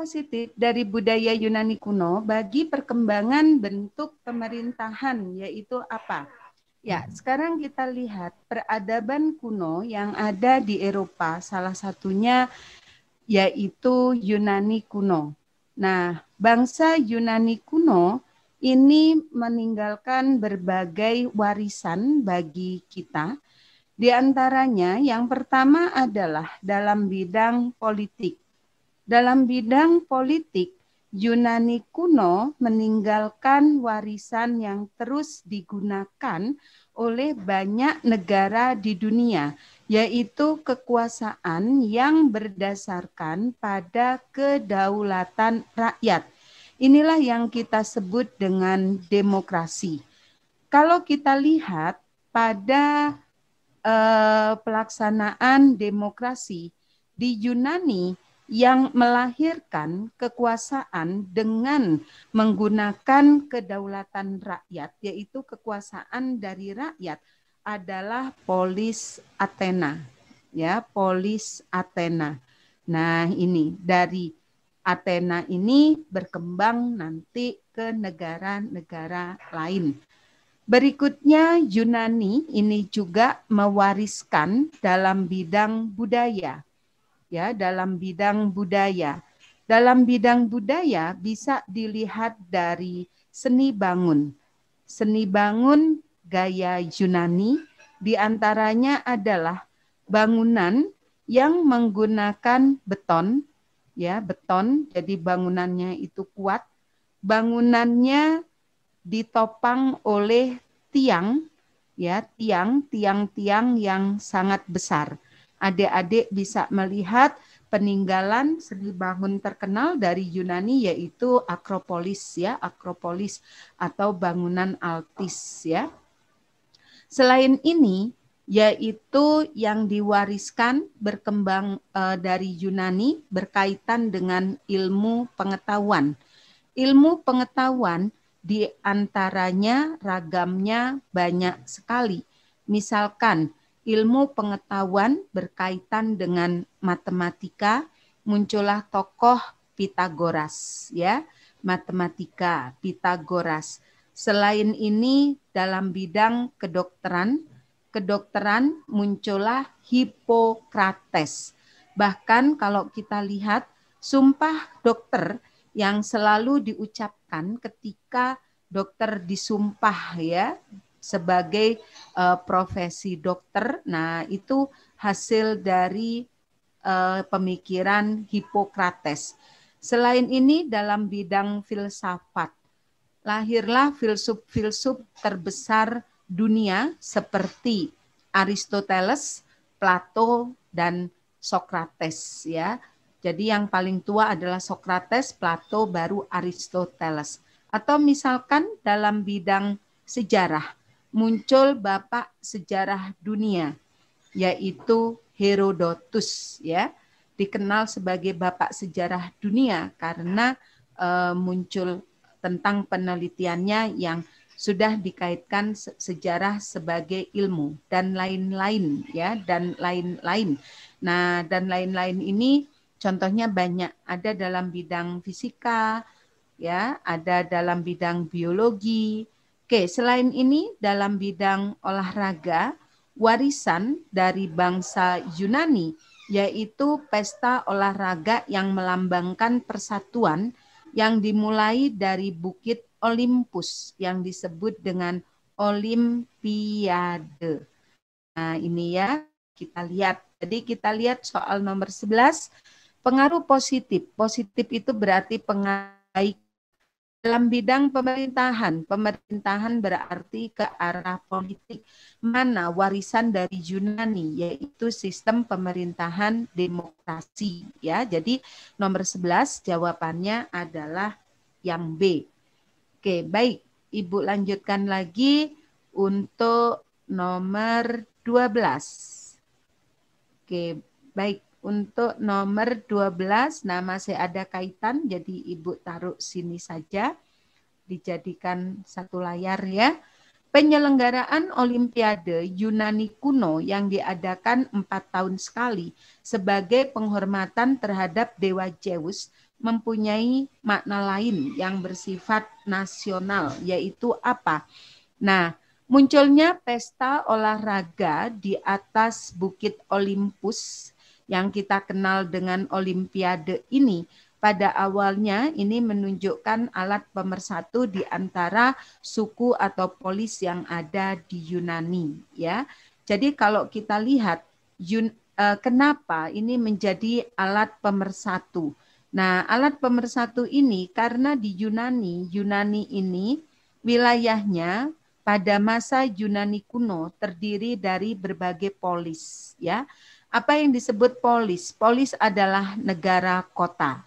positif dari budaya Yunani kuno bagi perkembangan bentuk pemerintahan yaitu apa? Ya, sekarang kita lihat peradaban kuno yang ada di Eropa, salah satunya yaitu Yunani kuno. Nah, bangsa Yunani kuno ini meninggalkan berbagai warisan bagi kita. Di antaranya yang pertama adalah dalam bidang politik. Dalam bidang politik, Yunani kuno meninggalkan warisan yang terus digunakan oleh banyak negara di dunia, yaitu kekuasaan yang berdasarkan pada kedaulatan rakyat. Inilah yang kita sebut dengan demokrasi. Kalau kita lihat pada pelaksanaan demokrasi di Yunani yang melahirkan kekuasaan dengan menggunakan kedaulatan rakyat, yaitu kekuasaan dari rakyat adalah polis Athena, ya, polis Athena. Nah, ini dari Athena ini berkembang nanti ke negara-negara lain. Berikutnya Yunani ini juga mewariskan dalam bidang budaya. Ya, dalam bidang budaya. Dalam bidang budaya bisa dilihat dari seni bangun. Seni bangun gaya Yunani diantaranya adalah bangunan yang menggunakan beton, ya, beton, jadi bangunannya itu kuat. Bangunannya ditopang oleh tiang, ya, tiang-tiang yang sangat besar. Adik-adik bisa melihat peninggalan seni bangun terkenal dari Yunani yaitu Akropolis, ya, Akropolis atau bangunan Altis, ya. Selain ini yaitu yang diwariskan berkembang dari Yunani berkaitan dengan ilmu pengetahuan. Ilmu pengetahuan di antaranya ragamnya banyak sekali. Misalkan ilmu pengetahuan berkaitan dengan matematika, muncullah tokoh Pitagoras, ya, matematika Pitagoras. Selain ini dalam bidang kedokteran muncullah Hippocrates. Bahkan kalau kita lihat sumpah dokter yang selalu diucapkan ketika dokter disumpah, ya, sebagai profesi dokter. Nah, itu hasil dari pemikiran Hippocrates. Selain ini dalam bidang filsafat, lahirlah filsuf-filsuf terbesar dunia seperti Aristoteles, Plato, dan Socrates, ya. Jadi yang paling tua adalah Socrates, Plato, baru Aristoteles. Atau misalkan dalam bidang sejarah, muncul bapak sejarah dunia, yaitu Herodotus, ya. Dikenal sebagai bapak sejarah dunia karena muncul tentang penelitiannya yang sudah dikaitkan sejarah sebagai ilmu dan lain-lain, ya, dan lain-lain. Nah, dan lain-lain ini contohnya banyak, ada dalam bidang fisika, ya, ada dalam bidang biologi. Oke, selain ini dalam bidang olahraga, warisan dari bangsa Yunani, yaitu pesta olahraga yang melambangkan persatuan yang dimulai dari Bukit Olympus yang disebut dengan Olimpiade. Nah, ini ya, kita lihat. Jadi kita lihat soal nomor 11. Pengaruh positif. Positif itu berarti pengaruh baik dalam bidang pemerintahan. Pemerintahan berarti ke arah politik. Mana warisan dari Yunani, yaitu sistem pemerintahan demokrasi, ya. Jadi nomor 11 jawabannya adalah yang B. Oke, baik. Ibu lanjutkan lagi untuk nomor 12. Oke, baik. Untuk nomor 12, nah masih ada kaitan, jadi Ibu taruh sini saja, dijadikan satu layar, ya. Penyelenggaraan Olimpiade Yunani kuno yang diadakan 4 tahun sekali sebagai penghormatan terhadap Dewa Zeus mempunyai makna lain yang bersifat nasional, yaitu apa? Nah, munculnya pesta olahraga di atas Bukit Olympus yang kita kenal dengan Olimpiade ini, pada awalnya ini menunjukkan alat pemersatu di antara suku atau polis yang ada di Yunani, ya. Jadi kalau kita lihat kenapa ini menjadi alat pemersatu. Nah, alat pemersatu ini karena di Yunani ini wilayahnya pada masa Yunani kuno terdiri dari berbagai polis, ya. Apa yang disebut polis? Polis adalah negara kota.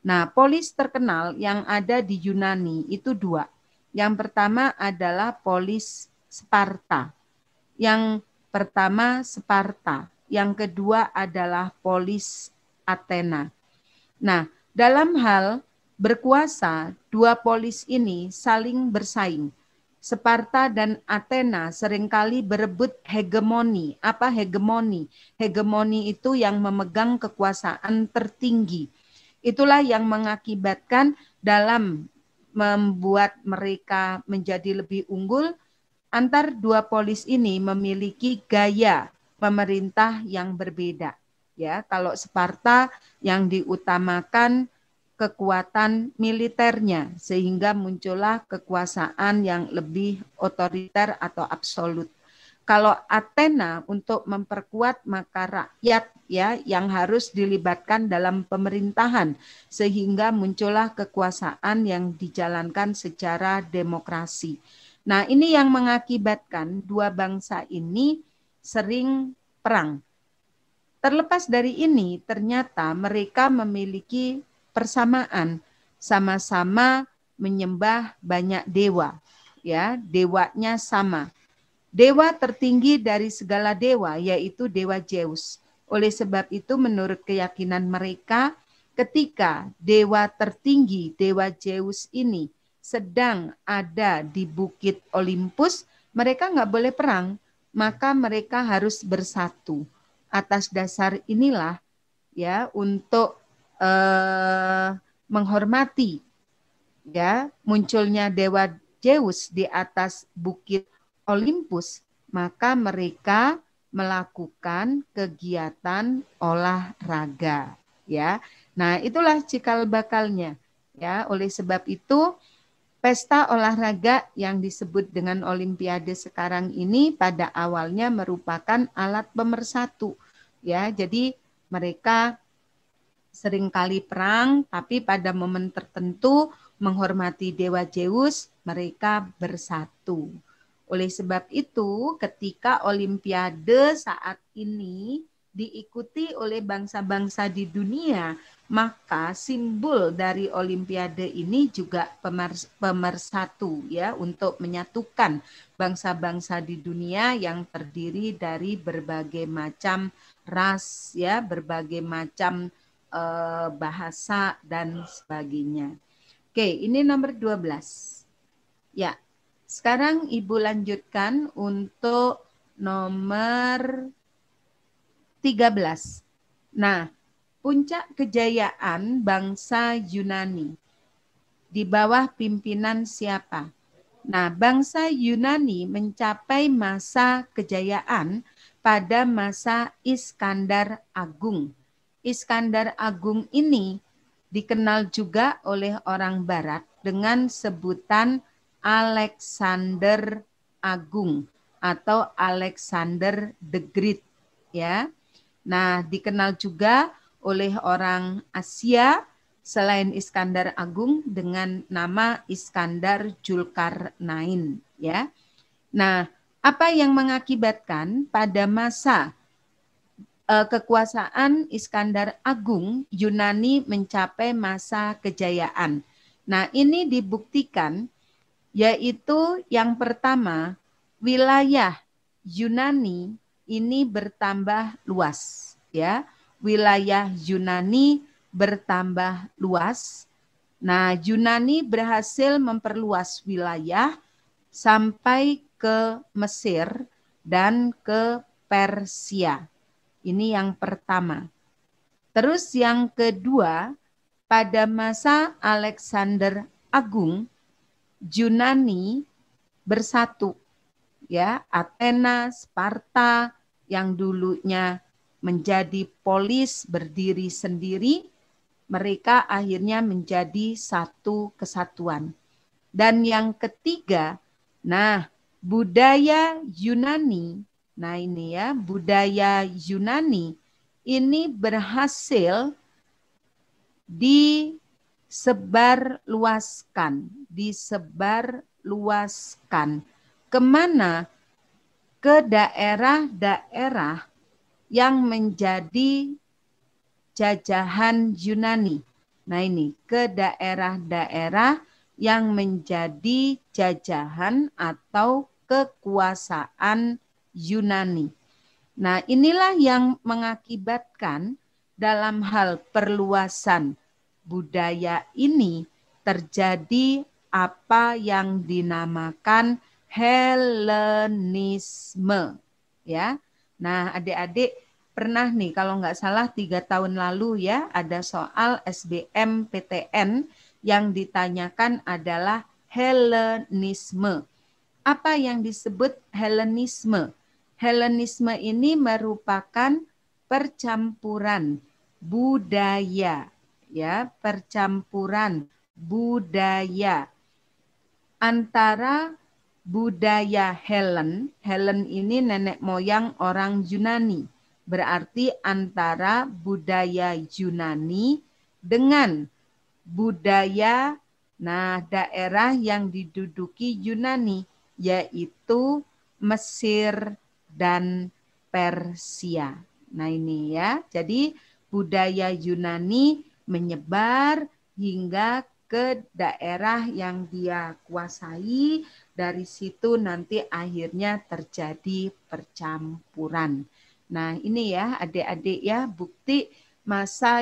Nah, polis terkenal yang ada di Yunani itu dua. Yang pertama adalah polis Sparta. Yang pertama Sparta. Yang kedua adalah polis Athena. Nah, dalam hal berkuasa, dua polis ini saling bersaing. Sparta dan Athena seringkali berebut hegemoni. Apa hegemoni? Hegemoni itu yang memegang kekuasaan tertinggi. Itulah yang mengakibatkan dalam membuat mereka menjadi lebih unggul, antar dua polis ini memiliki gaya pemerintah yang berbeda. Ya, kalau Sparta yang diutamakan kekuatan militernya sehingga muncullah kekuasaan yang lebih otoriter atau absolut. Kalau Athena untuk memperkuat maka rakyat ya yang harus dilibatkan dalam pemerintahan sehingga muncullah kekuasaan yang dijalankan secara demokrasi. Nah, ini yang mengakibatkan dua bangsa ini sering perang. Terlepas dari ini, ternyata mereka memiliki persamaan, sama-sama menyembah banyak dewa, ya, dewanya sama. Dewa tertinggi dari segala dewa yaitu dewa Zeus. Oleh sebab itu menurut keyakinan mereka, ketika dewa tertinggi, dewa Zeus ini sedang ada di Bukit Olympus, mereka nggak boleh perang, maka mereka harus bersatu. Atas dasar inilah ya untuk menghormati ya munculnya dewa Zeus di atas Bukit Olympus, maka mereka melakukan kegiatan olahraga ya. Nah, itulah cikal bakalnya ya. Oleh sebab itu pesta olahraga yang disebut dengan Olimpiade sekarang ini pada awalnya merupakan alat pemersatu. Ya, jadi mereka seringkali perang, tapi pada momen tertentu menghormati Dewa Zeus, mereka bersatu. Oleh sebab itu, ketika Olimpiade saat ini diikuti oleh bangsa-bangsa di dunia, maka simbol dari Olimpiade ini juga pemersatu ya untuk menyatukan bangsa-bangsa di dunia yang terdiri dari berbagai macam ras ya, berbagai macam bahasa dan sebagainya. Oke, ini nomor 12. Ya. Sekarang Ibu lanjutkan untuk nomor 13. Nah, puncak kejayaan bangsa Yunani di bawah pimpinan siapa? Nah, bangsa Yunani mencapai masa kejayaan pada masa Iskandar Agung. Iskandar Agung ini dikenal juga oleh orang Barat dengan sebutan Alexander Agung atau Alexander the Great ya. Nah, dikenal juga oleh orang Asia selain Iskandar Agung dengan nama Iskandar Zulkarnain ya. Nah, apa yang mengakibatkan pada masa kekuasaan Iskandar Agung Yunani mencapai masa kejayaan? Nah, ini dibuktikan yaitu yang pertama wilayah Yunani ini bertambah luas ya. Wilayah Yunani bertambah luas. Nah, Yunani berhasil memperluas wilayah sampai ke Mesir dan ke Persia. Ini yang pertama. Terus yang kedua, pada masa Alexander Agung, Yunani bersatu, ya, Athena, Sparta yang dulunya menjadi polis berdiri sendiri, mereka akhirnya menjadi satu kesatuan. Dan yang ketiga, nah, budaya Yunani, nah ini ya, budaya Yunani ini berhasil disebarluaskan. Kemana? Ke daerah-daerah yang menjadi jajahan Yunani. Nah ini, ke daerah-daerah yang menjadi jajahan atau kekuasaan Yunani. Nah inilah yang mengakibatkan dalam hal perluasan budaya ini terjadi apa yang dinamakan Helenisme, ya. Nah, adik-adik pernah nih kalau nggak salah 3 tahun lalu ya ada soal SBMPTN yang ditanyakan adalah Helenisme. Apa yang disebut Helenisme? Helenisme ini merupakan percampuran budaya, ya, percampuran budaya antara budaya Helen. Helen ini nenek moyang orang Yunani. Berarti antara budaya Yunani dengan budaya daerah yang diduduki Yunani, yaitu Mesir dan Persia. Nah ini ya, jadi budaya Yunani menyebar hingga ke daerah yang dia kuasai, dari situ nanti akhirnya terjadi percampuran. Nah ini ya adik-adik ya bukti masa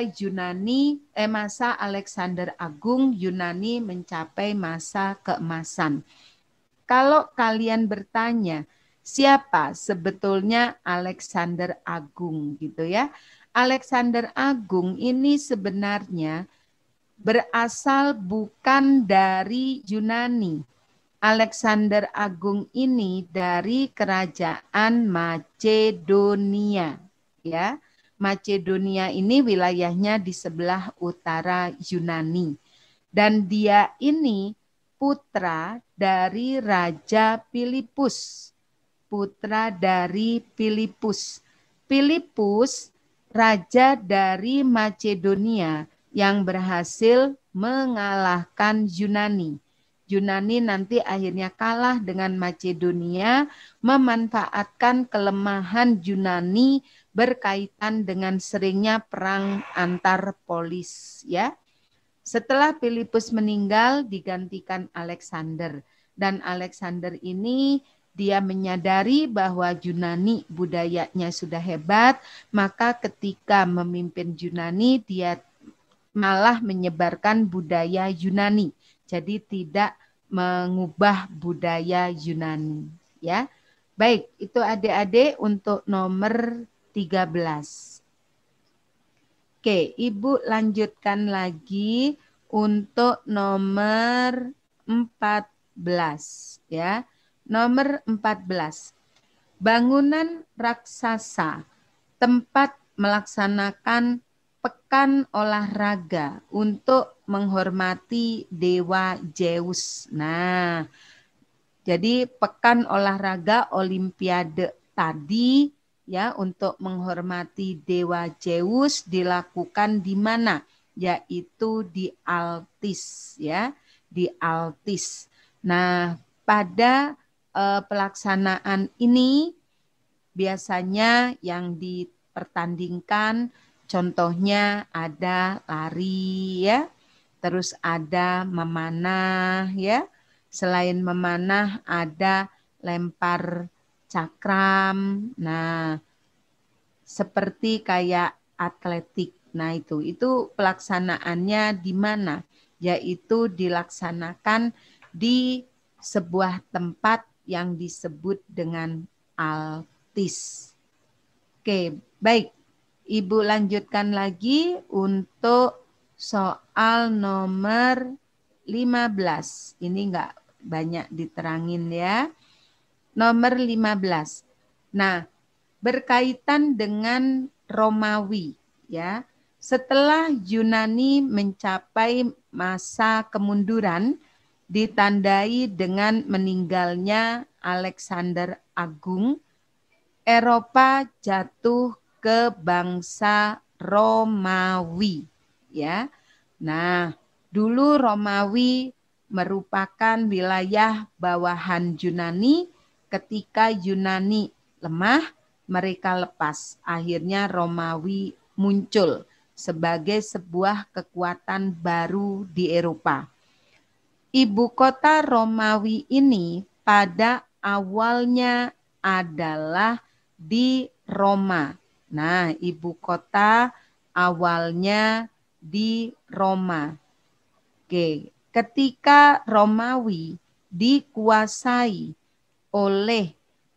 Alexander Agung Yunani mencapai masa keemasan. Kalau kalian bertanya, siapa sebetulnya Alexander Agung gitu ya? Alexander Agung ini sebenarnya berasal bukan dari Yunani. Alexander Agung ini dari kerajaan Macedonia, ya. Macedonia ini wilayahnya di sebelah utara Yunani. Dan dia ini putra dari Raja Filipus. Putra dari Filipus. Filipus, raja dari Macedonia yang berhasil mengalahkan Yunani. Yunani nanti akhirnya kalah dengan Macedonia, memanfaatkan kelemahan Yunani berkaitan dengan seringnya perang antar polis, ya. Setelah Filipus meninggal digantikan Alexander, dan Alexander ini dia menyadari bahwa Yunani budayanya sudah hebat, maka ketika memimpin Yunani dia malah menyebarkan budaya Yunani. Jadi tidak mengubah budaya Yunani, ya. Baik, itu adik-adik untuk nomor 13. Oke, Ibu lanjutkan lagi untuk nomor 14 ya. Nomor 14. Bangunan raksasa, tempat melaksanakan pekan olahraga untuk menghormati dewa Zeus. Nah, jadi pekan olahraga Olimpiade tadi ya untuk menghormati dewa Zeus dilakukan di mana? Yaitu di Altis ya, di Altis. Nah, pada pelaksanaan ini biasanya yang dipertandingkan contohnya ada lari ya, terus ada memanah ya. Selain memanah ada lempar cakram. Nah, seperti kayak atletik. Nah, itu pelaksanaannya di mana? Yaitu dilaksanakan di sebuah tempat yang disebut dengan Altis. Oke, baik. Ibu lanjutkan lagi untuk soal soal nomor 15. Ini enggak banyak diterangin ya. Nomor 15. Nah, berkaitan dengan Romawi ya. Setelah Yunani mencapai masa kemunduran ditandai dengan meninggalnya Alexander Agung, Eropa jatuh ke bangsa Romawi ya. Nah, dulu Romawi merupakan wilayah bawahan Yunani. Ketika Yunani lemah, mereka lepas. Akhirnya Romawi muncul sebagai sebuah kekuatan baru di Eropa. Ibu kota Romawi ini pada awalnya adalah di Roma. Nah, ibu kota awalnya di Roma. Oke, ketika Romawi dikuasai oleh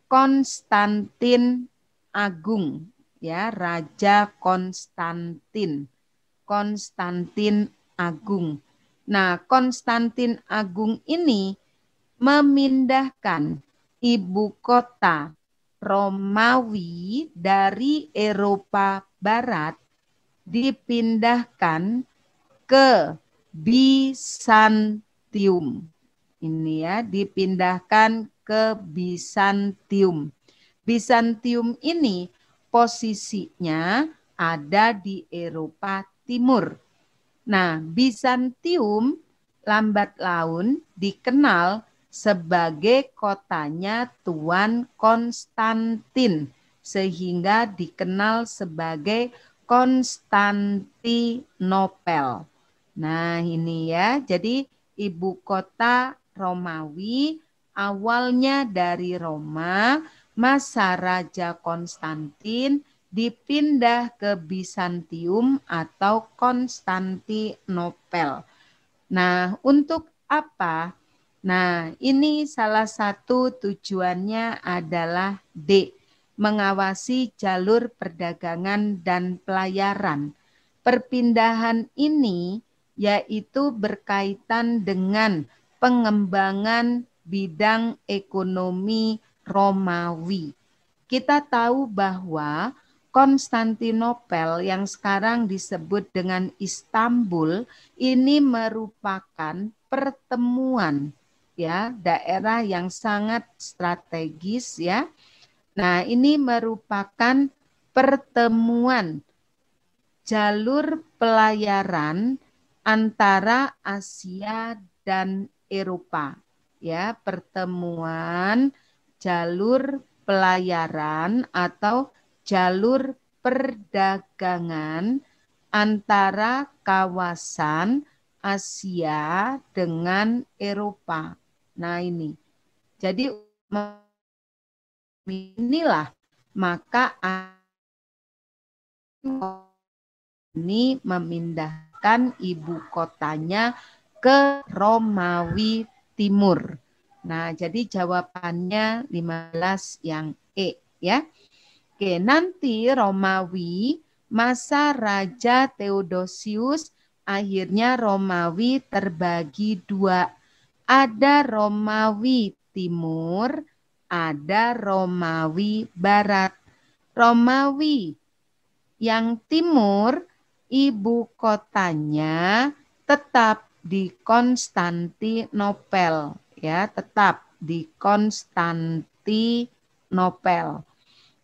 Konstantin Agung, ya, Raja Konstantin Agung. Nah, Konstantin Agung ini memindahkan ibu kota Romawi dari Eropa Barat dipindahkan ke Bizantium. Ini ya, dipindahkan ke Bizantium. Bizantium ini posisinya ada di Eropa Timur. Nah, Bizantium lambat laun dikenal sebagai kotanya Tuan Konstantin, sehingga dikenal sebagai Konstantinopel. Nah, ini ya, jadi ibu kota Romawi awalnya dari Roma, masa Raja Konstantin dipindah ke Bizantium atau Konstantinopel. Nah, untuk apa? Nah, ini salah satu tujuannya adalah D, mengawasi jalur perdagangan dan pelayaran. Perpindahan ini yaitu berkaitan dengan pengembangan bidang ekonomi Romawi. Kita tahu bahwa Konstantinopel yang sekarang disebut dengan Istanbul ini merupakan pertemuan ya, daerah yang sangat strategis ya. Nah, ini merupakan pertemuan jalur pelayaran antara Asia dan Eropa. Ya, pertemuan jalur pelayaran atau jalur perdagangan antara kawasan Asia dengan Eropa. Nah, ini. Jadi inilah maka ini memindahkan ibu kotanya ke Romawi Timur. Nah, jadi jawabannya 15 yang E ya. Oke, nanti Romawi masa Raja Theodosius akhirnya Romawi terbagi dua. Ada Romawi Timur, ada Romawi Barat. Romawi yang timur, ibu kotanya tetap di Konstantinopel, ya, tetap di Konstantinopel.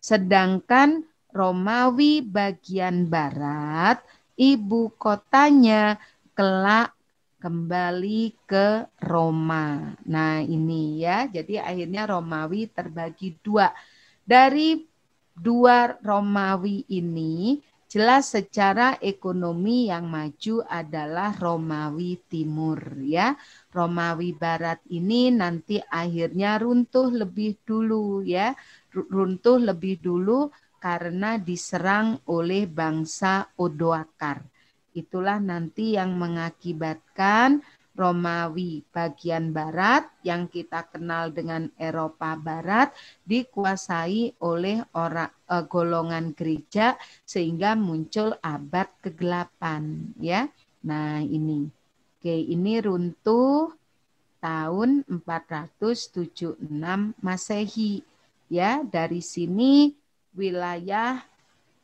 Sedangkan Romawi bagian barat, ibu kotanya kelak kembali ke Roma. Nah, ini ya, jadi akhirnya Romawi terbagi dua. Dari dua Romawi ini jelas secara ekonomi yang maju adalah Romawi Timur ya. Romawi Barat ini nanti akhirnya runtuh lebih dulu ya. Runtuh lebih dulu karena diserang oleh bangsa Odoaker. Itulah nanti yang mengakibatkan Romawi bagian barat yang kita kenal dengan Eropa Barat dikuasai oleh golongan gereja sehingga muncul abad ke-8 ya. Nah, ini. Oke, ini runtuh tahun 476 Masehi. Ya, dari sini wilayah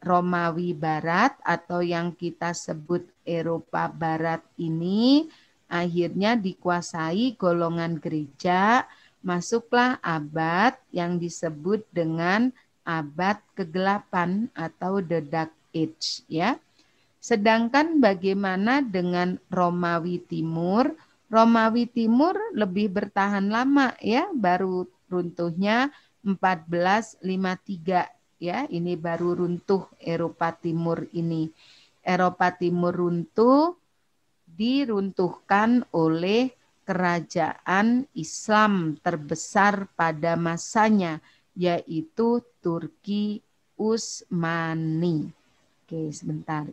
Romawi Barat atau yang kita sebut Eropa Barat ini akhirnya dikuasai golongan gereja. Masuklah abad yang disebut dengan abad kegelapan atau the Dark Age, ya. Sedangkan bagaimana dengan Romawi Timur? Romawi Timur lebih bertahan lama, ya, baru runtuhnya 1453, ya. Ini baru runtuh Eropa Timur ini. Eropa Timur runtuh diruntuhkan oleh kerajaan Islam terbesar pada masanya, yaitu Turki Utsmani. Oke, sebentar.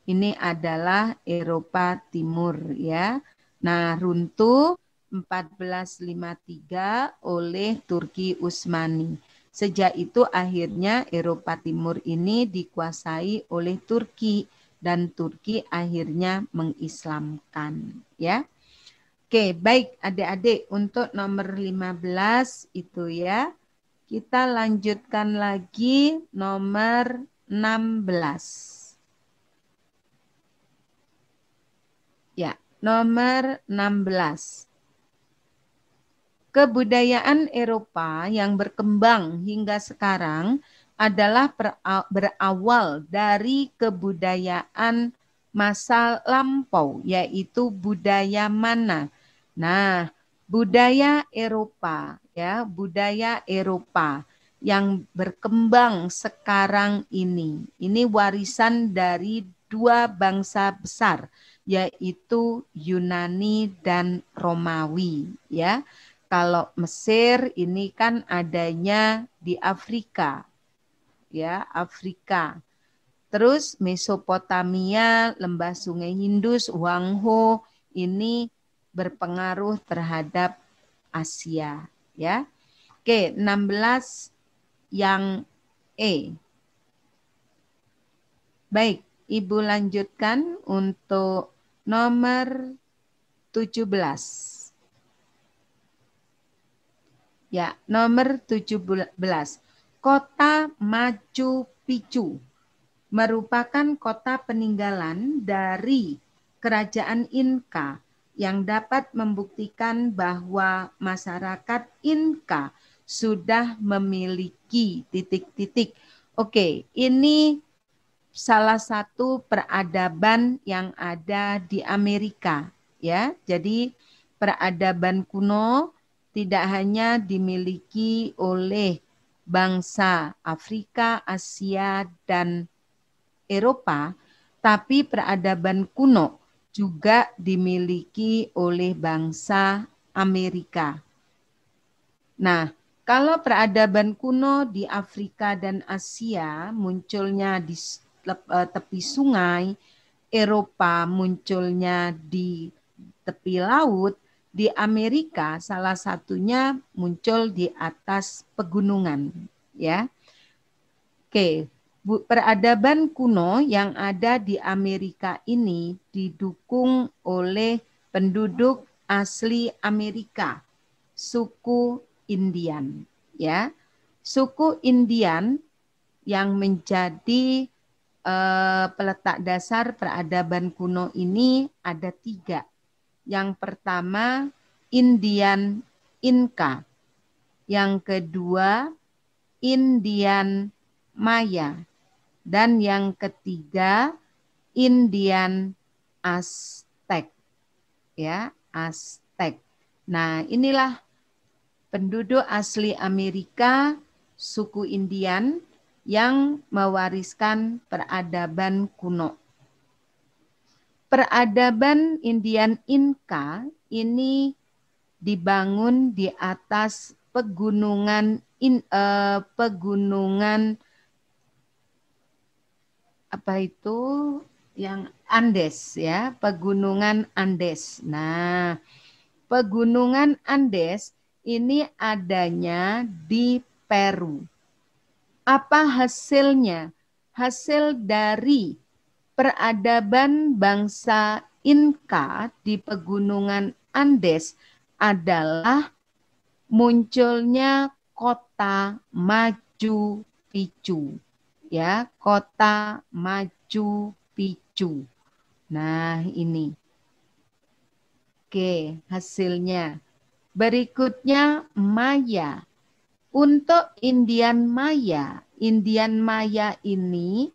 Ini adalah Eropa Timur, ya. Nah, runtuh 1453 oleh Turki Utsmani. Sejak itu akhirnya Eropa Timur ini dikuasai oleh Turki dan Turki akhirnya mengislamkan, ya. Oke, baik adik-adik, untuk nomor 15 itu ya. Kita lanjutkan lagi nomor 16. Ya, nomor 16. Kebudayaan Eropa yang berkembang hingga sekarang adalah berawal dari kebudayaan masa lampau, yaitu budaya mana? Nah, budaya Eropa, ya, budaya Eropa yang berkembang sekarang ini warisan dari dua bangsa besar, yaitu Yunani dan Romawi, ya. Kalau Mesir ini kan adanya di Afrika, ya, Afrika. Terus Mesopotamia, lembah Sungai Indus, Huangho ini berpengaruh terhadap Asia, ya. Oke, 16 yang E. Baik, Ibu lanjutkan untuk nomor 17. Ya, nomor 17. Kota Machu Picchu merupakan kota peninggalan dari kerajaan Inka yang dapat membuktikan bahwa masyarakat Inka sudah memiliki titik-titik. Oke, ini salah satu peradaban yang ada di Amerika, ya. Jadi peradaban kuno tidak hanya dimiliki oleh bangsa Afrika, Asia, dan Eropa, tapi peradaban kuno juga dimiliki oleh bangsa Amerika. Nah, kalau peradaban kuno di Afrika dan Asia munculnya di tepi sungai, Eropa munculnya di tepi laut, di Amerika salah satunya muncul di atas pegunungan, ya. Oke, peradaban kuno yang ada di Amerika ini didukung oleh penduduk asli Amerika, suku Indian, ya. Suku Indian yang menjadi peletak dasar peradaban kuno ini ada 3. Yang pertama Indian Inka, yang kedua Indian Maya, dan yang ketiga Indian Aztec, ya, Aztec. Nah, inilah penduduk asli Amerika, suku Indian yang mewariskan peradaban kuno. Peradaban Indian Inka ini dibangun di atas pegunungan apa itu yang Andes, ya, pegunungan Andes. Nah, pegunungan Andes ini adanya di Peru. Apa hasilnya? Hasil dari Peradaban bangsa Inka di pegunungan Andes adalah munculnya kota Machu Picchu. Ya, kota Machu Picchu. Nah, ini. Oke, hasilnya. Berikutnya Maya. Untuk Indian Maya ini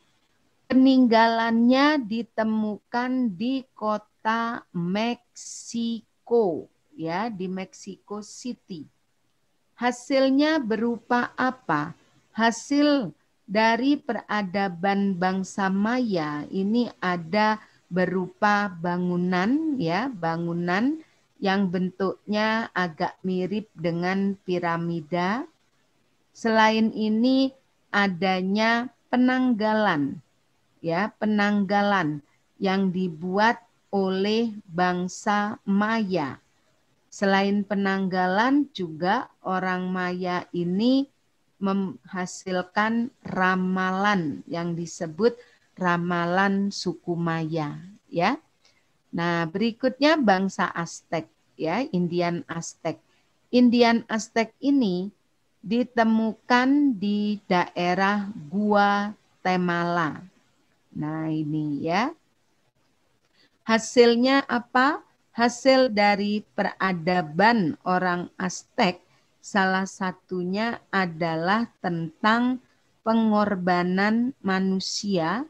peninggalannya ditemukan di kota Meksiko, ya, di Mexico City. Hasilnya berupa apa? Hasil dari peradaban bangsa Maya ini ada berupa bangunan, ya, bangunan yang bentuknya agak mirip dengan piramida. Selain ini adanya penanggalan, ya, penanggalan yang dibuat oleh bangsa Maya. Selain penanggalan juga orang Maya ini menghasilkan ramalan yang disebut ramalan suku Maya, ya. Nah, berikutnya bangsa Aztec, ya, Indian Aztec. Indian Aztec ini ditemukan di daerah Guatemala. Nah, ini ya. Hasilnya apa? Hasil dari peradaban orang Aztec salah satunya adalah tentang pengorbanan manusia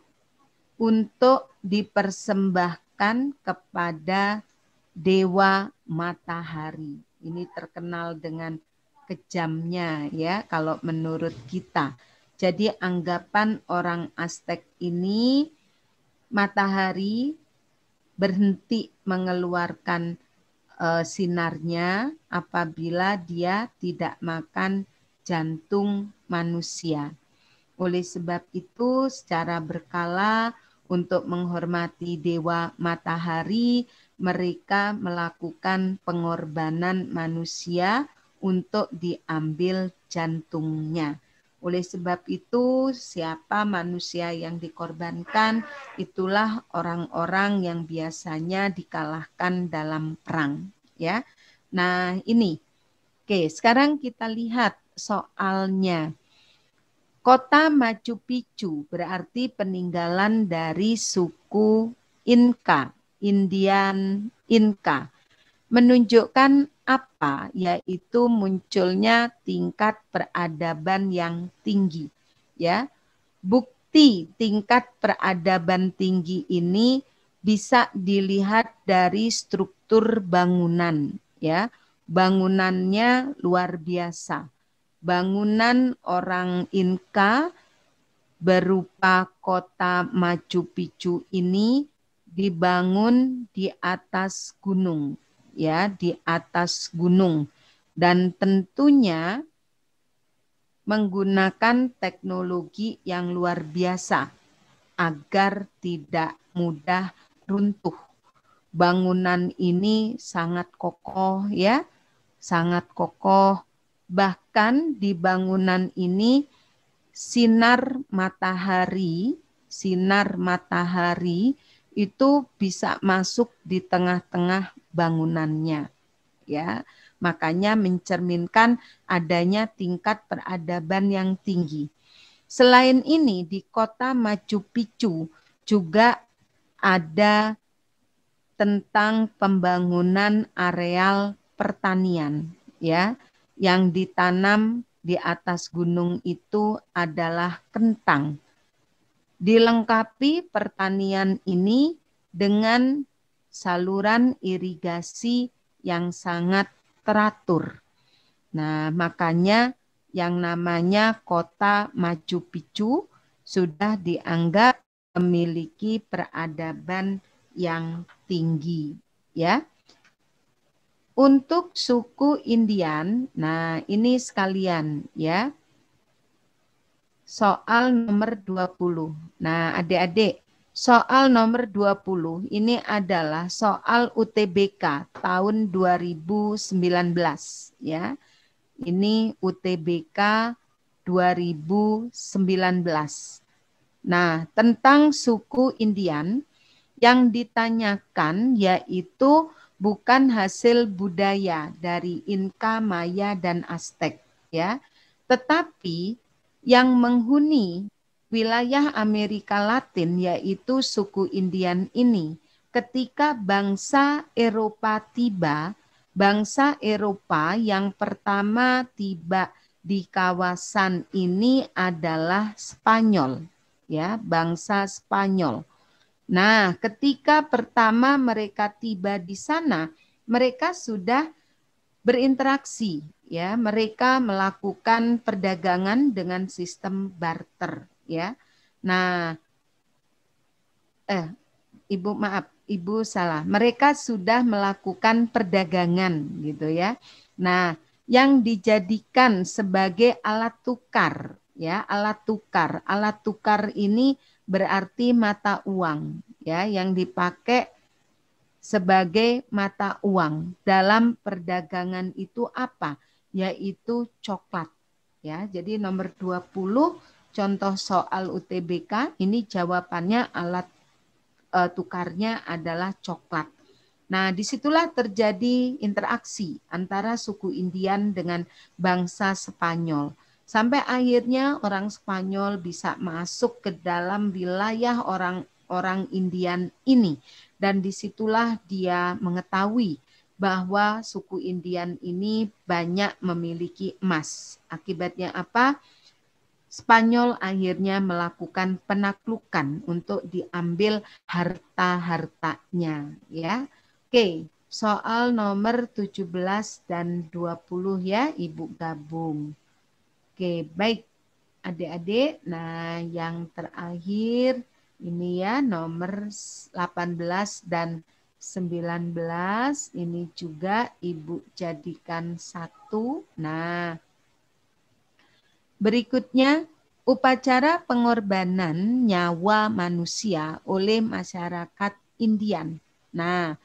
untuk dipersembahkan kepada dewa matahari. Ini terkenal dengan kejamnya, ya, kalau menurut kita. Jadi anggapan orang Aztec ini matahari berhenti mengeluarkan sinarnya apabila dia tidak makan jantung manusia. Oleh sebab itu, secara berkala untuk menghormati dewa matahari, mereka melakukan pengorbanan manusia untuk diambil jantungnya. Oleh sebab itu, siapa manusia yang dikorbankan, itulah orang-orang yang biasanya dikalahkan dalam perang. Ya, nah ini. Oke, sekarang kita lihat soalnya. Kota Machu Picchu berarti peninggalan dari suku Inka, Indian Inka. Menunjukkan apa? Yaitu munculnya tingkat peradaban yang tinggi. Ya, bukti tingkat peradaban tinggi ini bisa dilihat dari struktur bangunan. Ya, bangunannya luar biasa. Bangunan orang Inka berupa kota Machu Picchu ini dibangun di atas gunung, ya, di atas gunung, dan tentunya menggunakan teknologi yang luar biasa agar tidak mudah runtuh. Bangunan ini sangat kokoh, ya, sangat kokoh. Bahkan di bangunan ini sinar matahari itu bisa masuk di tengah-tengah bangunannya, ya. Makanya mencerminkan adanya tingkat peradaban yang tinggi. Selain ini di kota Machu Picchu juga ada tentang pembangunan areal pertanian, ya, yang ditanam di atas gunung itu adalah kentang. Dilengkapi pertanian ini dengan saluran irigasi yang sangat teratur. Nah, makanya yang namanya kota Machu Picchu sudah dianggap memiliki peradaban yang tinggi, ya. Untuk suku Indian, nah ini sekalian, ya. Soal nomor 20. Nah, adik-adik, soal nomor 20 ini adalah soal UTBK tahun 2019, ya. Ini UTBK 2019. Nah, tentang suku Indian yang ditanyakan yaitu bukan hasil budaya dari Inka, Maya, dan Aztec, ya, tetapi yang menghuni wilayah Amerika Latin yaitu suku Indian ini. Ketika bangsa Eropa tiba, bangsa Eropa yang pertama tiba di kawasan ini adalah Spanyol, ya, bangsa Spanyol. Nah, ketika pertama mereka tiba di sana, mereka sudah berinteraksi, ya. Mereka melakukan perdagangan dengan sistem barter, ya. Nah, Ibu maaf, Ibu salah. Mereka sudah melakukan perdagangan gitu ya. Nah, yang dijadikan sebagai alat tukar, ya, alat tukar. Alat tukar ini berarti mata uang, ya, yang dipakai sebagai mata uang dalam perdagangan itu apa? Yaitu coklat, ya. Jadi nomor 20 contoh soal UTBK ini jawabannya alat tukarnya adalah coklat. Nah, disitulah terjadi interaksi antara suku Indian dengan bangsa Spanyol. Sampai akhirnya orang Spanyol bisa masuk ke dalam wilayah orang Indian ini. Dan disitulah dia mengetahui bahwa suku Indian ini banyak memiliki emas. Akibatnya apa? Spanyol akhirnya melakukan penaklukan untuk diambil harta-hartanya, ya. Oke, soal nomor 17 dan 20 ya, Ibu gabung. Oke, baik adik-adik. Nah, yang terakhir ini ya nomor 18 dan 19 ini juga Ibu jadikan satu. Nah, berikutnya, upacara pengorbanan nyawa manusia oleh masyarakat Indian. Nah,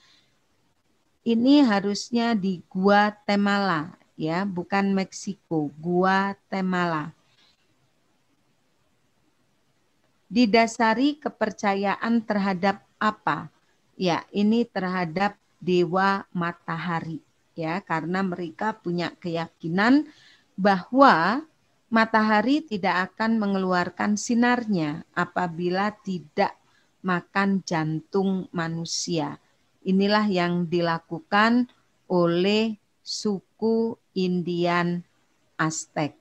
ini harusnya di Guatemala, ya, bukan Meksiko, Guatemala. Didasari kepercayaan terhadap apa? Ya, ini terhadap dewa matahari, ya, karena mereka punya keyakinan bahwa matahari tidak akan mengeluarkan sinarnya apabila tidak makan jantung manusia. Inilah yang dilakukan oleh suku Indian Aztec.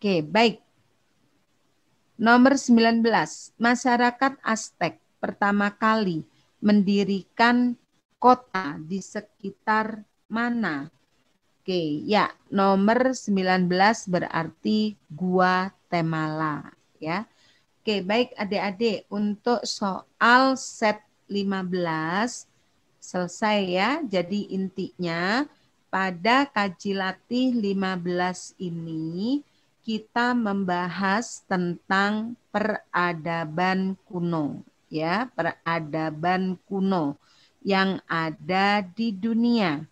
Oke, baik. Nomor 19, masyarakat Aztec pertama kali mendirikan kota di sekitar mana? Oke, ya, nomor 19 berarti Guatemala, ya. Oke, baik adik-adik, untuk soal set 15 selesai ya. Jadi intinya pada kaji latih 15 ini kita membahas tentang peradaban kuno, ya, peradaban kuno yang ada di dunia.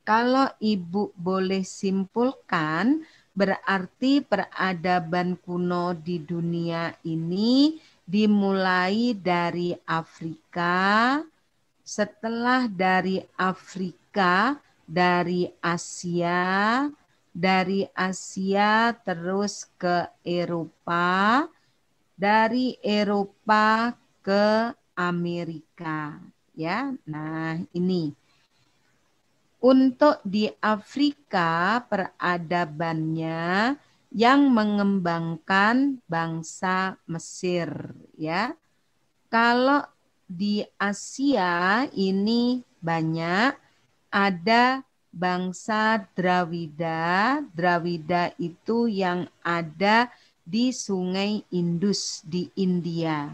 Kalau Ibu boleh simpulkan, berarti peradaban kuno di dunia ini dimulai dari Afrika, setelah dari Afrika, dari Asia terus ke Eropa, dari Eropa ke Amerika, ya. Nah, ini. Untuk di Afrika peradabannya yang mengembangkan bangsa Mesir, ya. Kalau di Asia ini banyak ada bangsa Dravida. Dravida itu yang ada di Sungai Indus di India.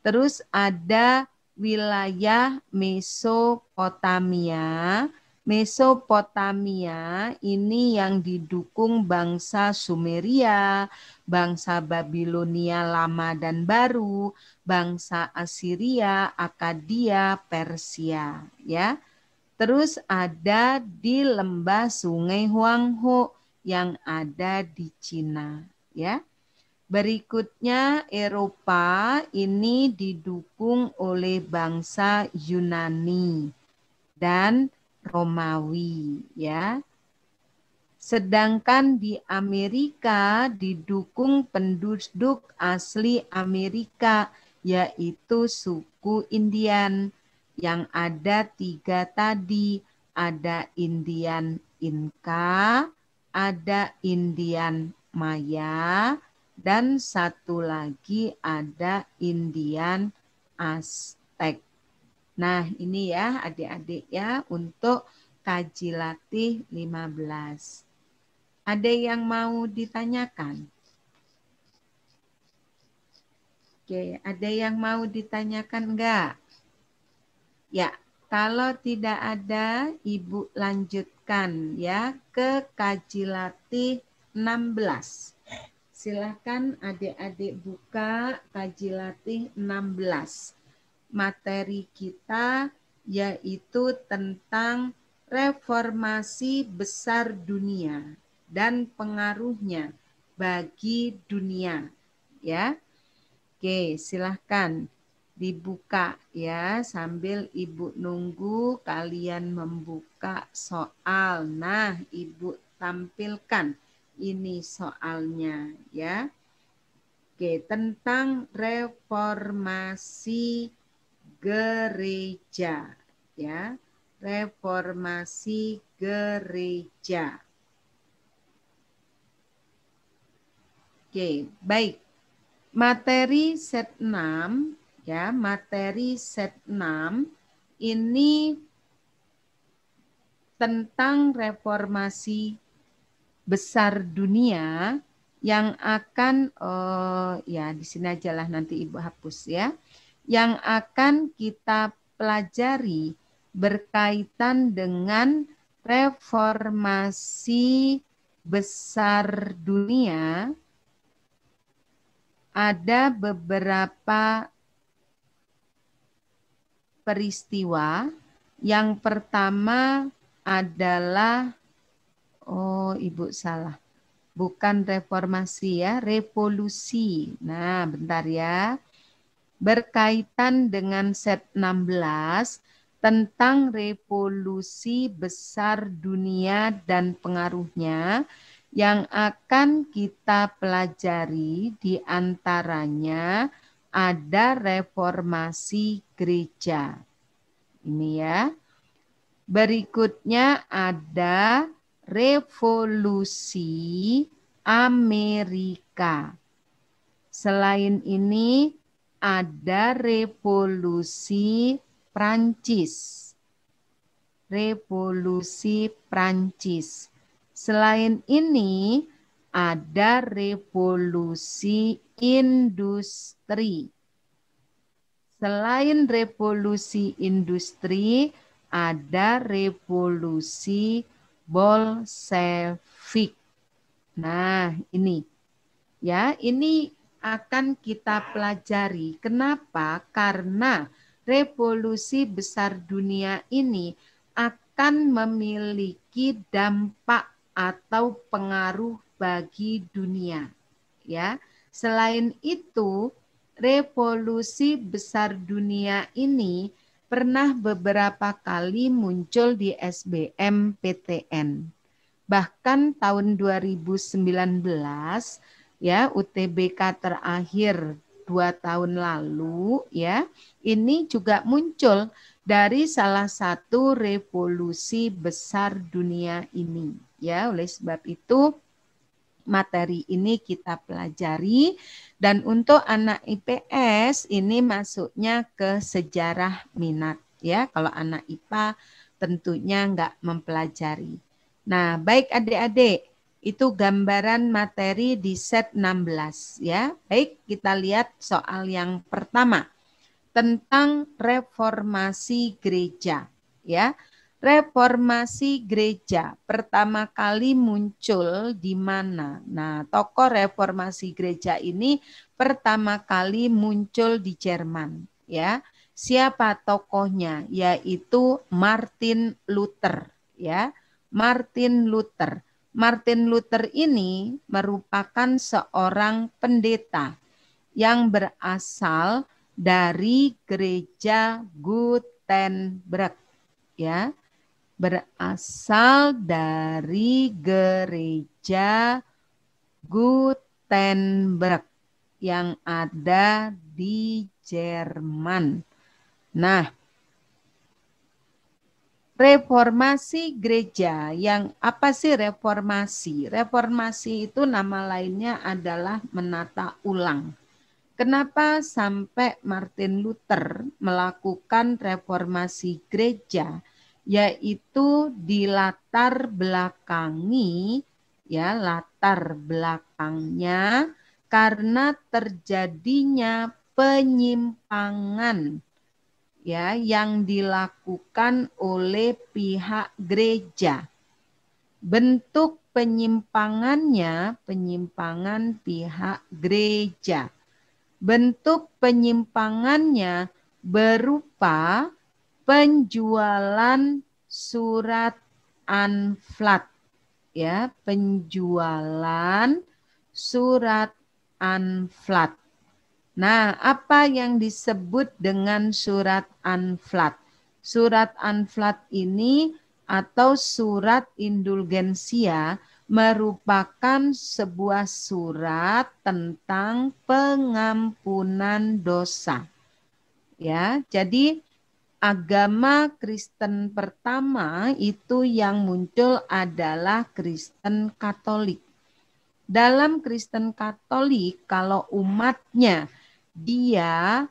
Terus ada wilayah Mesopotamia. Mesopotamia ini yang didukung bangsa Sumeria, bangsa Babilonia lama dan baru, bangsa Assyria, Akadia, Persia, ya. Terus ada di lembah Sungai Huanghe yang ada di Cina, ya. Berikutnya Eropa ini didukung oleh bangsa Yunani dan Romawi, ya. Sedangkan di Amerika didukung penduduk asli Amerika, yaitu suku Indian. Yang ada 3 tadi, ada Indian Inka, ada Indian Maya, dan satu lagi ada Indian Aztec. Nah ini ya adik-adik ya untuk kaji latih 15. Ada yang mau ditanyakan? Oke, ada yang mau ditanyakan enggak? Ya, kalau tidak ada, Ibu lanjutkan ya ke kaji latih 16. Silakan adik-adik buka kaji latih 16. Materi kita yaitu tentang reformasi besar dunia dan pengaruhnya bagi dunia, ya. Oke, silahkan dibuka ya sambil Ibu nunggu kalian membuka soal. Nah, Ibu tampilkan ini soalnya ya. Oke, tentang reformasi gereja ya. Reformasi gereja. Oke, baik. Materi set 6 ya, materi set 6 ini tentang reformasi besar dunia yang akan ya di sini ajalah nanti Ibu hapus ya. Yang akan kita pelajari berkaitan dengan reformasi besar dunia. Ada beberapa peristiwa. Yang pertama adalah, oh Ibu salah, bukan reformasi ya, revolusi. Nah bentar ya, berkaitan dengan set 16 tentang revolusi besar dunia dan pengaruhnya. Yang akan kita pelajari diantaranya ada reformasi gereja. Ini ya. Berikutnya ada revolusi Amerika. Selain ini ada revolusi Prancis. Revolusi Prancis. Selain ini ada revolusi industri. Selain revolusi industri ada revolusi Bolshevik. Nah, ini ya, ini akan kita pelajari. Kenapa? Karena revolusi besar dunia ini akan memiliki dampak atau pengaruh bagi dunia. Ya, selain itu, revolusi besar dunia ini pernah beberapa kali muncul di SBMPTN. Bahkan tahun 2019 ya UTBK terakhir 2 tahun lalu ya, ini juga muncul dari salah satu revolusi besar dunia ini ya. Oleh sebab itu materi ini kita pelajari, dan untuk anak IPS ini masuknya ke sejarah minat ya. Kalau anak IPA tentunya enggak mempelajari. Nah, baik adik-adik, itu gambaran materi di set 16 ya. Baik, kita lihat soal yang pertama tentang reformasi gereja ya. Reformasi gereja pertama kali muncul di mana? Nah, tokoh reformasi gereja ini pertama kali muncul di Jerman ya. Siapa tokohnya? Yaitu Martin Luther ya. Martin Luther. Martin Luther ini merupakan seorang pendeta yang berasal dari gereja Gutenberg, ya, berasal dari gereja Gutenberg yang ada di Jerman. Nah, reformasi gereja, yang apa sih reformasi? Reformasi itu nama lainnya adalah menata ulang. Kenapa sampai Martin Luther melakukan reformasi gereja? Yaitu dilatar belakangi, ya, latar belakangnya karena terjadinya penyimpangan, ya, yang dilakukan oleh pihak gereja. Bentuk penyimpangannya, penyimpangan pihak gereja. Bentuk penyimpangannya berupa penjualan surat unflat, ya, penjualan surat unflat. Nah, apa yang disebut dengan surat unflat? Surat unflat ini atau surat indulgensia merupakan sebuah surat tentang pengampunan dosa. Ya, jadi agama Kristen pertama itu yang muncul adalah Kristen Katolik. Dalam Kristen Katolik, kalau umatnya dia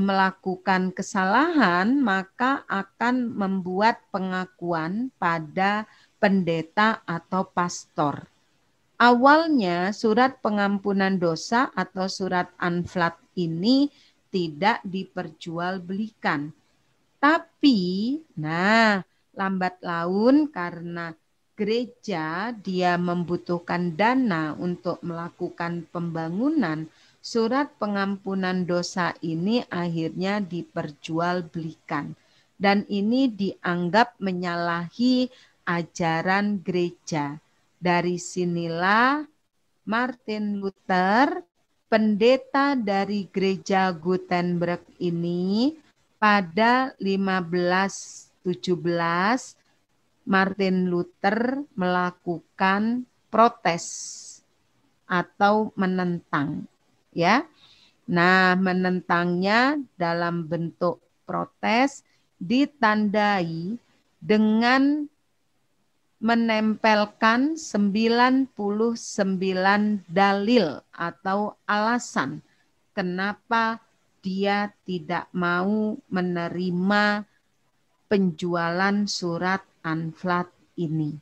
melakukan kesalahan, maka akan membuat pengakuan pada pendeta atau pastor. Awalnya surat pengampunan dosa atau surat unflat ini tidak diperjualbelikan. Tapi, nah, lambat laun karena gereja dia membutuhkan dana untuk melakukan pembangunan, surat pengampunan dosa ini akhirnya diperjualbelikan. Dan ini dianggap menyalahi ajaran gereja. Dari sinilah Martin Luther, pendeta dari gereja Gutenberg ini, pada 1517 Martin Luther melakukan protes atau menentang, ya. Nah, menentangnya dalam bentuk protes ditandai dengan menempelkan 99 dalil atau alasan kenapa dia tidak mau menerima penjualan surat unflat ini.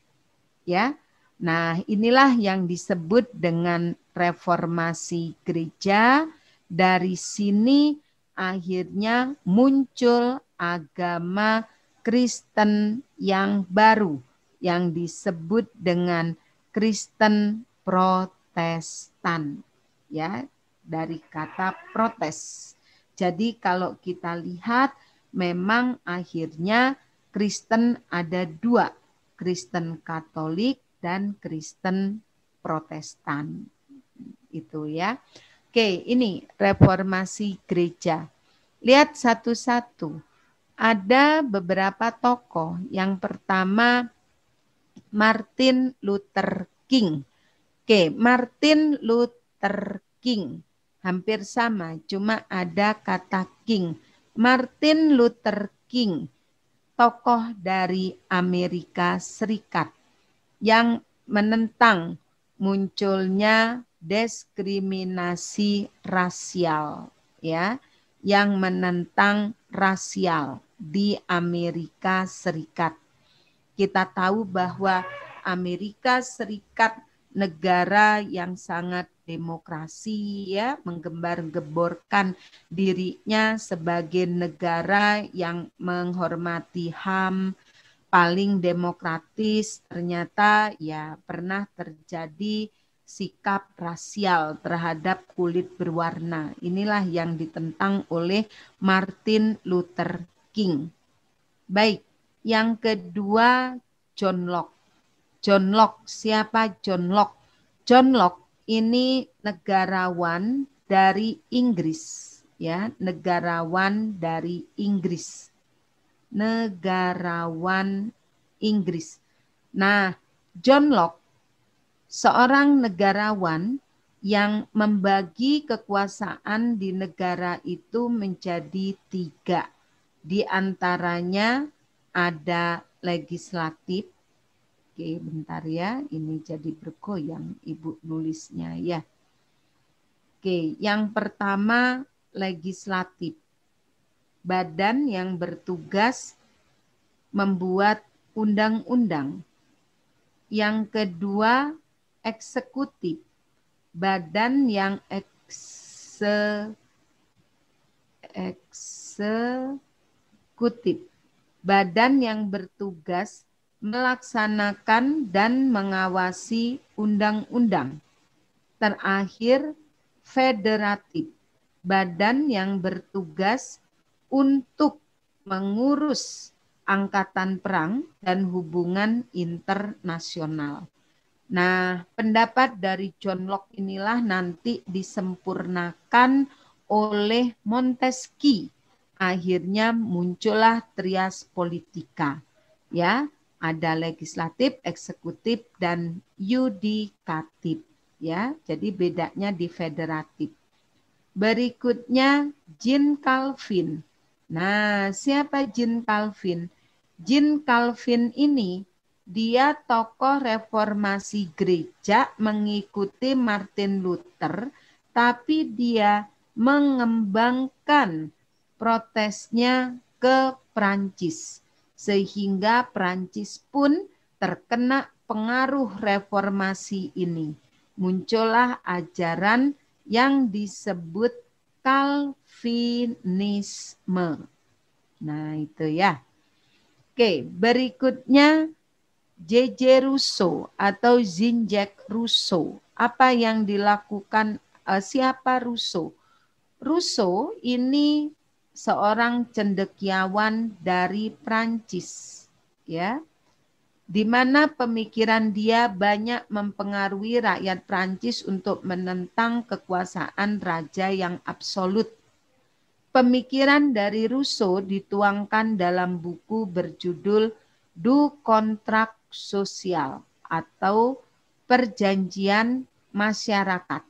Ya. Nah, inilah yang disebut dengan reformasi gereja. Dari sini akhirnya muncul agama Kristen yang baru yang disebut dengan Kristen Protestan, ya, dari kata protes. Jadi kalau kita lihat memang akhirnya Kristen ada dua, Kristen Katolik dan Kristen Protestan. Itu ya. Oke, ini reformasi gereja. Lihat satu-satu. Ada beberapa tokoh. Yang pertama Martin Luther King. Oke, Martin Luther King. Hampir sama, cuma ada kata King. Martin Luther King, tokoh dari Amerika Serikat yang menentang munculnya diskriminasi rasial, ya, yang menentang rasial di Amerika Serikat. Kita tahu bahwa Amerika Serikat negara yang sangat demokrasi, ya, menggembar-gemborkan dirinya sebagai negara yang menghormati HAM, paling demokratis. Ternyata ya pernah terjadi sikap rasial terhadap kulit berwarna. Inilah yang ditentang oleh Martin Luther King. Baik, yang kedua John Locke. John Locke. Siapa John Locke? John Locke ini negarawan dari Inggris, ya, negarawan dari Inggris. Negarawan Inggris. Nah, John Locke seorang negarawan yang membagi kekuasaan di negara itu menjadi 3. Di antaranya ada legislatif. Oke, bentar ya, ini jadi bergoyang Ibu nulisnya ya. Oke, yang pertama legislatif. Badan yang bertugas membuat undang-undang. Yang kedua eksekutif. Badan yang eksekutif. Badan yang bertugas melaksanakan dan mengawasi undang-undang. Terakhir, federatif. Badan yang bertugas untuk mengurus angkatan perang dan hubungan internasional. Nah, pendapat dari John Locke inilah nanti disempurnakan oleh Montesquieu. Akhirnya muncullah trias politika. Ya, ada legislatif, eksekutif, dan yudikatif. Ya, jadi bedanya di federatif. Berikutnya Jean Calvin. Nah, siapa Jean Calvin? Jean Calvin ini dia tokoh reformasi gereja mengikuti Martin Luther, tapi dia mengembangkan protesnya ke Prancis. Sehingga Prancis pun terkena pengaruh reformasi ini. Muncullah ajaran yang disebut Calvinisme. Nah, itu ya. Oke, berikutnya J.J. Rousseau atau Jean-Jacques Rousseau. Apa yang dilakukan siapa Rousseau? Rousseau ini seorang cendekiawan dari Prancis, ya, di mana pemikiran dia banyak mempengaruhi rakyat Prancis untuk menentang kekuasaan raja yang absolut. Pemikiran dari Rousseau dituangkan dalam buku berjudul Du Contrat Social atau Perjanjian Masyarakat.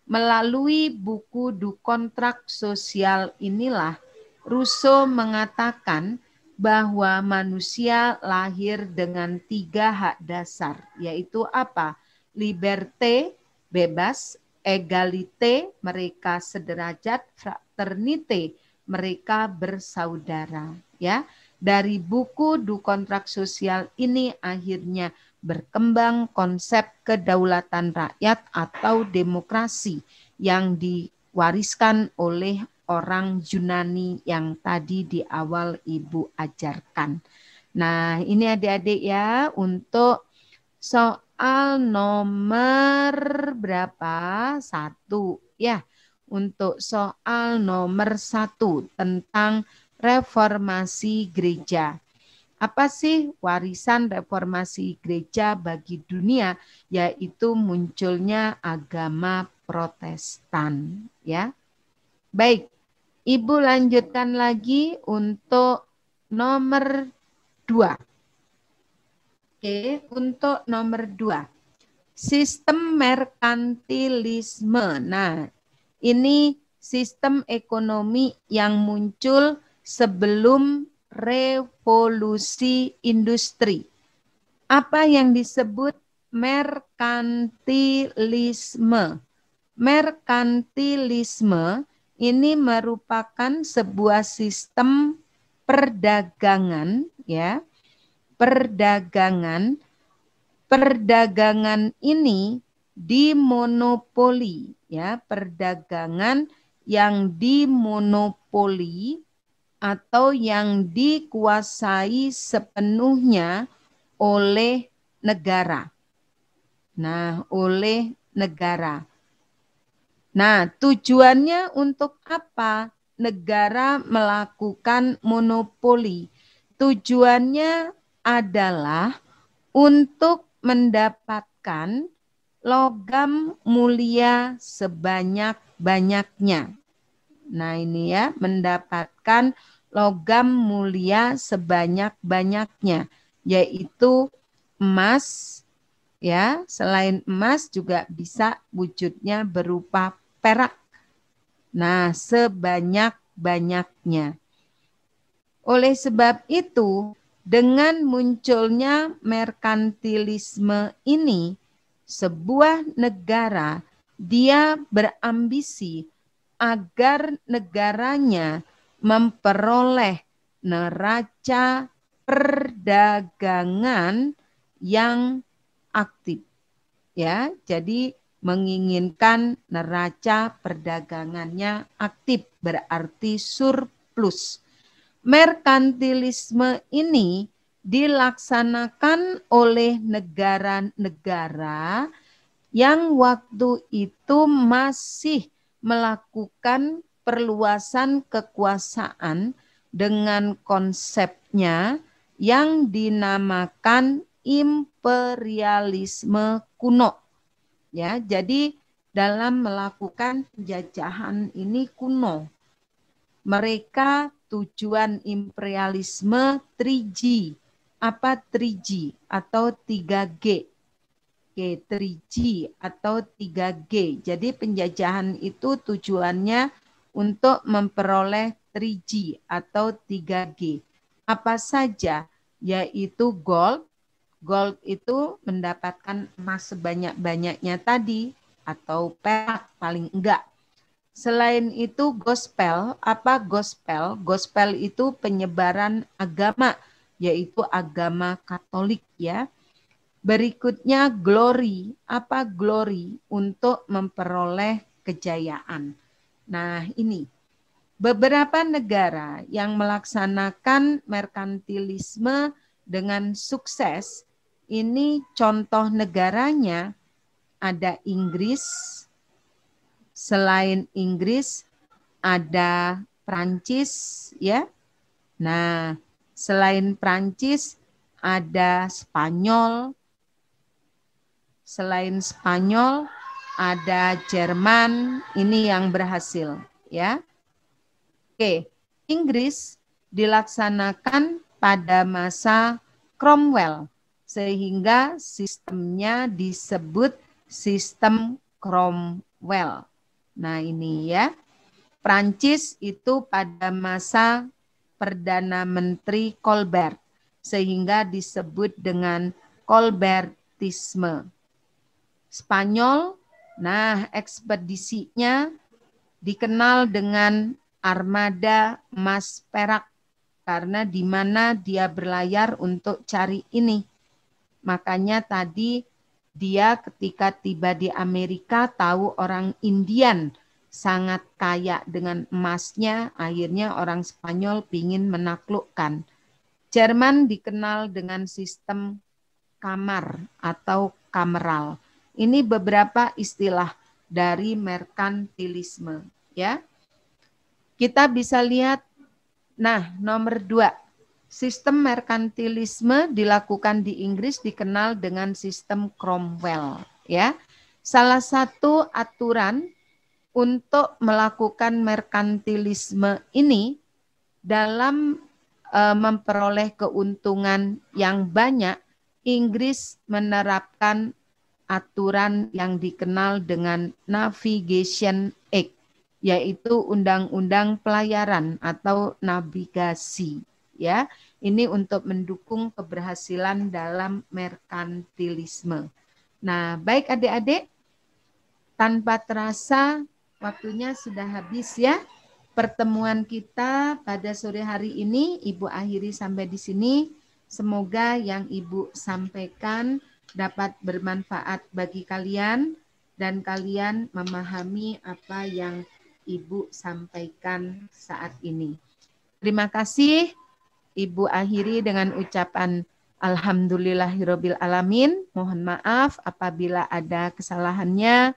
Melalui buku Du Contrat Social inilah Rousseau mengatakan bahwa manusia lahir dengan 3 hak dasar, yaitu apa? Liberté, bebas, égalité, mereka sederajat, fraternité, mereka bersaudara. Ya, dari buku Du Contrat Social ini akhirnya berkembang konsep kedaulatan rakyat atau demokrasi yang diwariskan oleh orang Yunani yang tadi di awal Ibu ajarkan. Nah, ini adik-adik ya untuk soal nomor berapa? 1 ya. Untuk soal nomor 1 tentang reformasi gereja. Apa sih warisan reformasi gereja bagi dunia? Yaitu munculnya agama Protestan, ya. Baik, Ibu lanjutkan lagi untuk nomor 2. Oke, untuk nomor 2. Sistem merkantilisme. Nah, ini sistem ekonomi yang muncul sebelum revolusi industri. Apa yang disebut merkantilisme? Merkantilisme ini merupakan sebuah sistem perdagangan, ya. Perdagangan ini dimonopoli, ya, perdagangan yang dimonopoli atau yang dikuasai sepenuhnya oleh negara. Nah, oleh negara. Nah, tujuannya untuk apa? Negara melakukan monopoli. Tujuannya adalah untuk mendapatkan logam mulia sebanyak-banyaknya. Nah ini ya, mendapatkan logam mulia sebanyak-banyaknya, yaitu emas, ya. Selain emas juga bisa wujudnya berupa perak. Nah, sebanyak-banyaknya. Oleh sebab itu, dengan munculnya merkantilisme ini, sebuah negara dia berambisi agar negaranya memperoleh neraca perdagangan yang aktif. Ya, jadi menginginkan neraca perdagangannya aktif, berarti surplus. Merkantilisme ini dilaksanakan oleh negara-negara yang waktu itu masih melakukan perluasan kekuasaan dengan konsepnya yang dinamakan imperialisme kuno. Ya, jadi dalam melakukan penjajahan ini kuno. Mereka tujuan imperialisme 3G. Apa 3G atau 3G? 3G atau 3G. Jadi penjajahan itu tujuannya untuk memperoleh 3G atau 3G. Apa saja? Yaitu gold. Gold itu mendapatkan emas sebanyak-banyaknya tadi atau perak paling enggak. Selain itu gospel, apa gospel? Gospel itu penyebaran agama, yaitu agama Katolik ya. Berikutnya glory, apa glory? Untuk memperoleh kejayaan. Nah ini, beberapa negara yang melaksanakan merkantilisme dengan sukses, ini contoh negaranya ada Inggris, selain Inggris ada Prancis ya. Nah, selain Prancis ada Spanyol. Selain Spanyol ada Jerman, ini yang berhasil ya. Oke, Inggris dilaksanakan pada masa Cromwell sehingga sistemnya disebut sistem Cromwell. Nah, ini ya. Prancis itu pada masa Perdana Menteri Colbert sehingga disebut dengan Colbertisme. Spanyol, nah ekspedisinya dikenal dengan armada emas perak karena di mana dia berlayar untuk cari ini. Makanya tadi dia ketika tiba di Amerika tahu orang Indian sangat kaya dengan emasnya, akhirnya orang Spanyol ingin menaklukkan. Jerman dikenal dengan sistem kamar atau kameral. Ini beberapa istilah dari merkantilisme ya. Kita bisa lihat, nah nomor 2, sistem merkantilisme dilakukan di Inggris dikenal dengan sistem Cromwell ya. Salah satu aturan untuk melakukan merkantilisme ini dalam memperoleh keuntungan yang banyak, Inggris menerapkan aturan yang dikenal dengan Navigation Act, yaitu Undang-Undang Pelayaran atau navigasi. Ya, ini untuk mendukung keberhasilan dalam merkantilisme. Nah, baik adik-adik, tanpa terasa waktunya sudah habis ya. Pertemuan kita pada sore hari ini Ibu akhiri sampai di sini. Semoga yang Ibu sampaikan dapat bermanfaat bagi kalian dan kalian memahami apa yang Ibu sampaikan saat ini. Terima kasih. Ibu akhiri dengan ucapan Alhamdulillahirabbil alamin. Mohon maaf apabila ada kesalahannya.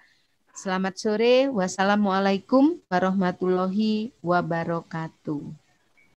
Selamat sore. Wassalamualaikum warahmatullahi wabarakatuh.